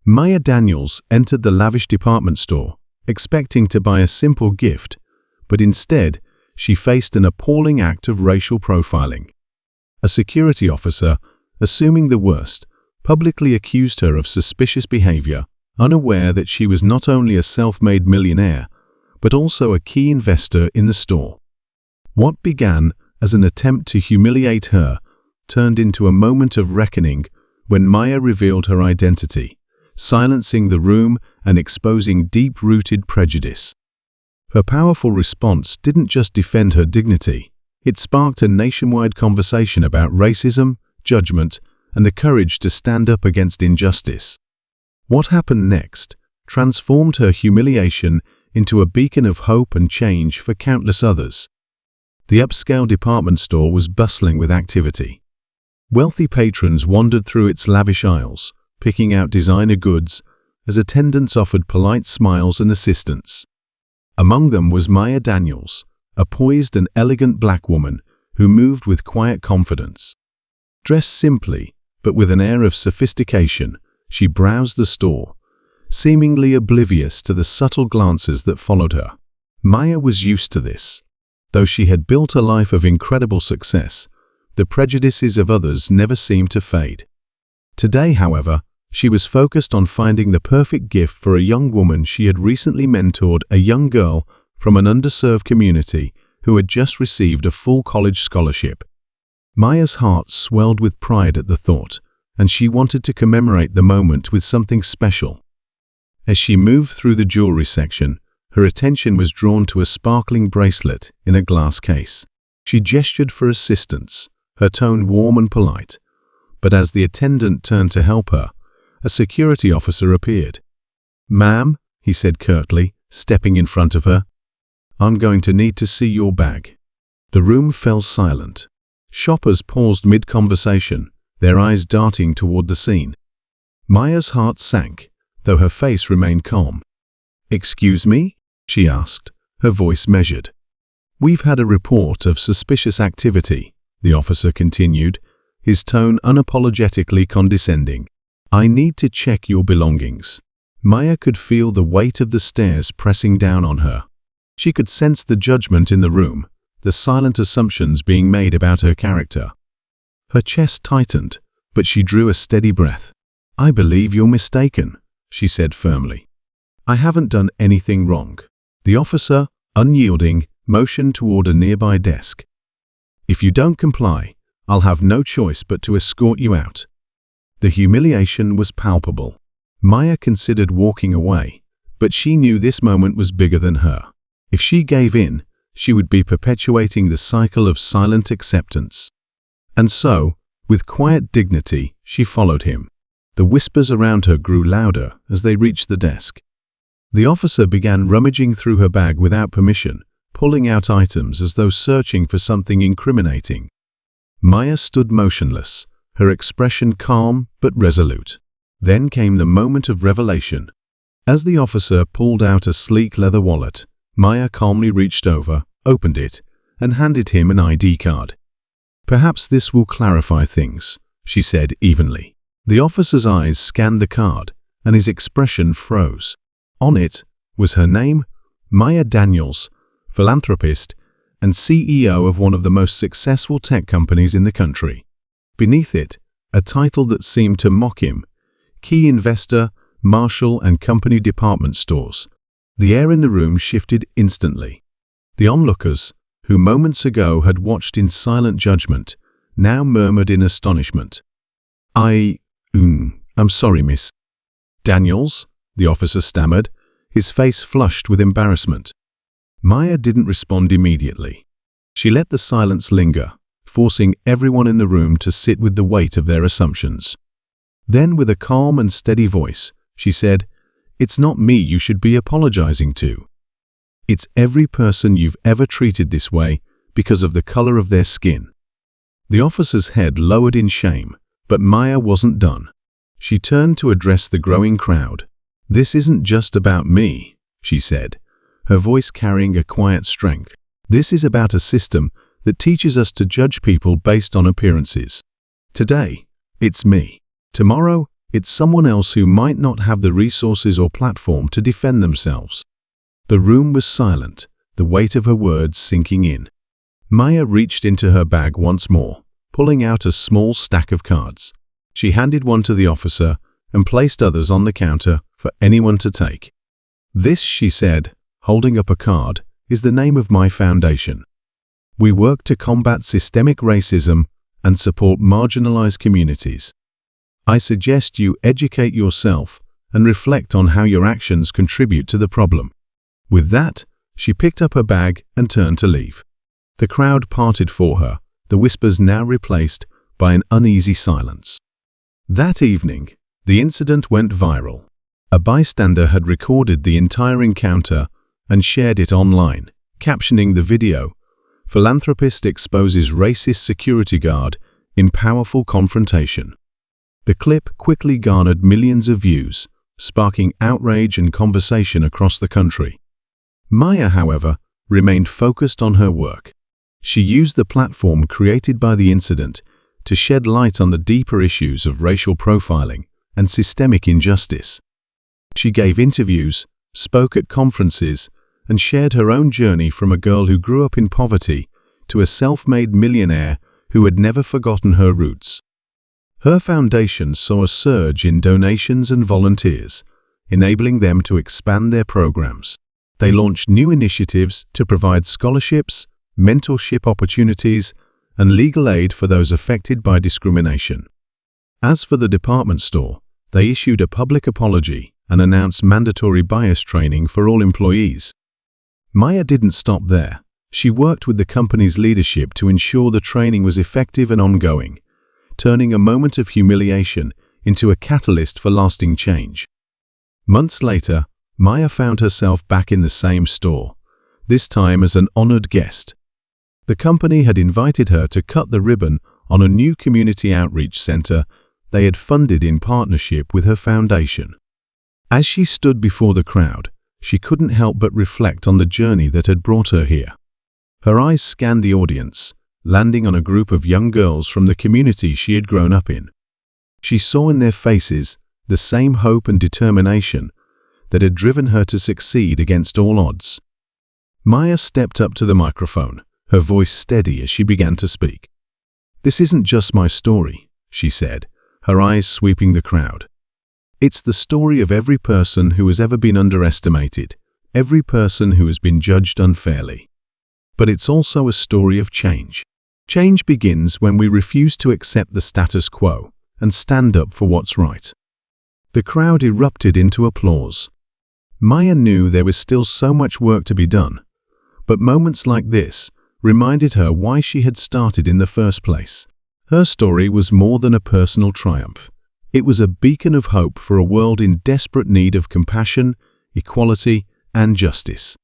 Maya Daniels entered the lavish department store, expecting to buy a simple gift, but instead, she faced an appalling act of racial profiling. A security officer, assuming the worst, publicly accused her of suspicious behavior, unaware that she was not only a self-made millionaire, but also a key investor in the store. What began as an attempt to humiliate her turned into a moment of reckoning when Maya revealed her identity, silencing the room and exposing deep-rooted prejudice. Her powerful response didn't just defend her dignity, it sparked a nationwide conversation about racism, judgment, and the courage to stand up against injustice. What happened next transformed her humiliation into a beacon of hope and change for countless others. The upscale department store was bustling with activity. Wealthy patrons wandered through its lavish aisles, picking out designer goods, as attendants offered polite smiles and assistance. Among them was Maya Daniels, a poised and elegant black woman who moved with quiet confidence. Dressed simply, but with an air of sophistication, she browsed the store, seemingly oblivious to the subtle glances that followed her. Maya was used to this. Though she had built a life of incredible success, the prejudices of others never seemed to fade. Today, however, she was focused on finding the perfect gift for a young woman she had recently mentored, a young girl from an underserved community who had just received a full college scholarship. Maya's heart swelled with pride at the thought, and she wanted to commemorate the moment with something special. As she moved through the jewelry section, her attention was drawn to a sparkling bracelet in a glass case. She gestured for assistance, her tone warm and polite. But as the attendant turned to help her, a security officer appeared. "Ma'am," he said curtly, stepping in front of her, "I'm going to need to see your bag." The room fell silent. Shoppers paused mid-conversation, their eyes darting toward the scene. Maya's heart sank, though her face remained calm. "Excuse me?" she asked, her voice measured. "We've had a report of suspicious activity," the officer continued, his tone unapologetically condescending. "I need to check your belongings." Maya could feel the weight of the stares pressing down on her. She could sense the judgment in the room, the silent assumptions being made about her character. Her chest tightened, but she drew a steady breath. "I believe you're mistaken," she said firmly. "I haven't done anything wrong." The officer, unyielding, motioned toward a nearby desk. "If you don't comply, I'll have no choice but to escort you out." The humiliation was palpable. Maya considered walking away, but she knew this moment was bigger than her. If she gave in, she would be perpetuating the cycle of silent acceptance. And so, with quiet dignity, she followed him. The whispers around her grew louder as they reached the desk. The officer began rummaging through her bag without permission, pulling out items as though searching for something incriminating. Maya stood motionless, her expression calm but resolute. Then came the moment of revelation. As the officer pulled out a sleek leather wallet, Maya calmly reached over, opened it, and handed him an ID card. "Perhaps this will clarify things," she said evenly. The officer's eyes scanned the card, and his expression froze. On it was her name, Maya Daniels, philanthropist and CEO of one of the most successful tech companies in the country. Beneath it, a title that seemed to mock him: Key Investor, Marshall and Company Department Stores. The air in the room shifted instantly. The onlookers, who moments ago had watched in silent judgment, now murmured in astonishment. I'm sorry, Miss Daniels," the officer stammered, his face flushed with embarrassment. Maya didn't respond immediately. She let the silence linger, forcing everyone in the room to sit with the weight of their assumptions. Then, with a calm and steady voice, she said, "It's not me you should be apologizing to. It's every person you've ever treated this way because of the color of their skin." The officer's head lowered in shame, but Maya wasn't done. She turned to address the growing crowd. "This isn't just about me," she said, her voice carrying a quiet strength. "This is about a system that teaches us to judge people based on appearances. Today, it's me. Tomorrow, It's someone else who might not have the resources or platform to defend themselves. The room was silent, the weight of her words sinking in. Maya reached into her bag once more, pulling out a small stack of cards. She handed one to the officer and placed others on the counter for anyone to take. "This," she said, holding up a card, "is the name of my foundation. We work to combat systemic racism and support marginalized communities. I suggest you educate yourself and reflect on how your actions contribute to the problem." With that, she picked up her bag and turned to leave. The crowd parted for her, the whispers now replaced by an uneasy silence. That evening, the incident went viral. A bystander had recorded the entire encounter and shared it online, captioning the video, "Philanthropist exposes racist security guard in powerful confrontation." The clip quickly garnered millions of views, sparking outrage and conversation across the country. Maya, however, remained focused on her work. She used the platform created by the incident to shed light on the deeper issues of racial profiling and systemic injustice. She gave interviews, spoke at conferences, and shared her own journey from a girl who grew up in poverty to a self-made millionaire who had never forgotten her roots. Her foundation saw a surge in donations and volunteers, enabling them to expand their programs. They launched new initiatives to provide scholarships, mentorship opportunities, and legal aid for those affected by discrimination. As for the department store, they issued a public apology and announced mandatory bias training for all employees. Maya didn't stop there. She worked with the company's leadership to ensure the training was effective and ongoing, turning a moment of humiliation into a catalyst for lasting change. Months later, Maya found herself back in the same store, this time as an honored guest. The company had invited her to cut the ribbon on a new community outreach center they had funded in partnership with her foundation. As she stood before the crowd, she couldn't help but reflect on the journey that had brought her here. Her eyes scanned the audience, landing on a group of young girls from the community she had grown up in. She saw in their faces the same hope and determination that had driven her to succeed against all odds. Maya stepped up to the microphone, her voice steady as she began to speak. "This isn't just my story," she said, her eyes sweeping the crowd. "It's the story of every person who has ever been underestimated, every person who has been judged unfairly. But it's also a story of change. Change begins when we refuse to accept the status quo and stand up for what's right." The crowd erupted into applause. Maya knew there was still so much work to be done, but moments like this reminded her why she had started in the first place. Her story was more than a personal triumph. It was a beacon of hope for a world in desperate need of compassion, equality, and justice.